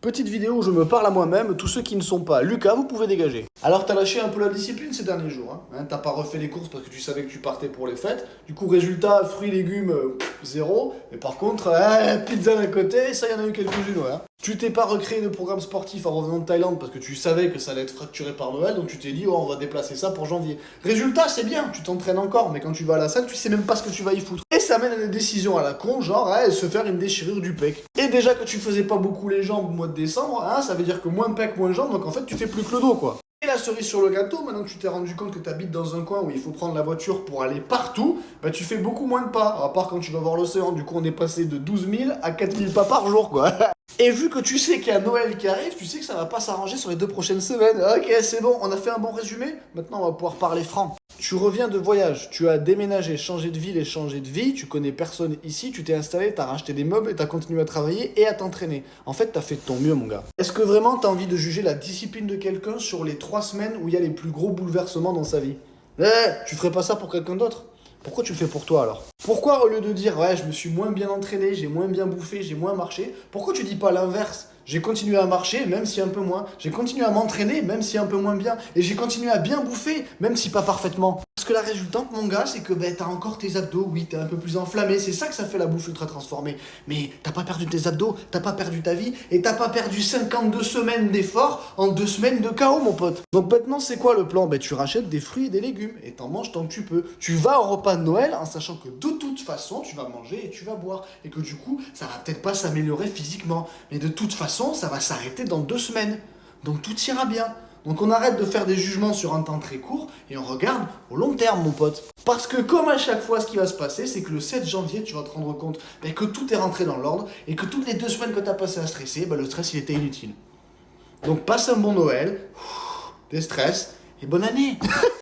Petite vidéo où je me parle à moi-même, tous ceux qui ne sont pas Lucas, vous pouvez dégager. Alors t'as lâché un peu la discipline ces derniers jours, hein. T'as pas refait les courses parce que tu savais que tu partais pour les fêtes. Du coup résultat, fruits, légumes, zéro. Mais par contre, pizza d'un côté, ça y en a eu quelques-unes, ouais. Tu t'es pas recréé de programme sportif en revenant de Thaïlande parce que tu savais que ça allait être fracturé par Noël, donc tu t'es dit, oh on va déplacer ça pour janvier. Résultat, c'est bien, tu t'entraînes encore, mais quand tu vas à la salle, tu sais même pas ce que tu vas y foutre. Et ça mène à des décisions à la con, genre se faire une déchirure du pec. Et déjà que tu faisais pas beaucoup les jambes au mois de décembre, ça veut dire que moins pec, moins jambes, donc en fait tu fais plus que le dos quoi. Et la cerise sur le gâteau, maintenant que tu t'es rendu compte que tu habites dans un coin où il faut prendre la voiture pour aller partout, bah tu fais beaucoup moins de pas, à part quand tu vas voir l'océan, du coup on est passé de 12 000 à 4 000 pas par jour quoi. Et vu que tu sais qu'il y a Noël qui arrive, tu sais que ça va pas s'arranger sur les 2 prochaines semaines. Ok, c'est bon, on a fait un bon résumé. Maintenant, on va pouvoir parler franc. Tu reviens de voyage, tu as déménagé, changé de ville et changé de vie, tu connais personne ici, tu t'es installé, t'as racheté des meubles et t'as continué à travailler et à t'entraîner. En fait, t'as fait de ton mieux, mon gars. Est-ce que vraiment t'as envie de juger la discipline de quelqu'un sur les 3 semaines où il y a les plus gros bouleversements dans sa vie? Tu ferais pas ça pour quelqu'un d'autre? Pourquoi tu le fais pour toi alors? Pourquoi au lieu de dire ouais je me suis moins bien entraîné, j'ai moins bien bouffé, j'ai moins marché, pourquoi tu dis pas l'inverse? J'ai continué à marcher même si un peu moins, j'ai continué à m'entraîner même si un peu moins bien, et j'ai continué à bien bouffer même si pas parfaitement. Parce que la résultante mon gars c'est que t'as encore tes abdos, oui t'es un peu plus enflammé, c'est ça que ça fait la bouffe ultra transformée. Mais t'as pas perdu tes abdos, t'as pas perdu ta vie, et t'as pas perdu 52 semaines d'efforts en 2 semaines de chaos mon pote. Donc maintenant c'est quoi le plan? Tu rachètes des fruits et des légumes, et t'en manges tant que tu peux. Tu vas au repas de Noël en sachant que de toute façon tu vas manger et tu vas boire, et que du coup ça va peut-être pas s'améliorer physiquement, mais de toute façon ça va s'arrêter dans 2 semaines. Donc tout ira bien. Donc on arrête de faire des jugements sur un temps très court et on regarde au long terme mon pote. Parce que comme à chaque fois ce qui va se passer c'est que le 7 janvier tu vas te rendre compte que tout est rentré dans l'ordre et que toutes les 2 semaines que tu as passé à stresser, le stress il était inutile. Donc passe un bon Noël, déstresse et bonne année.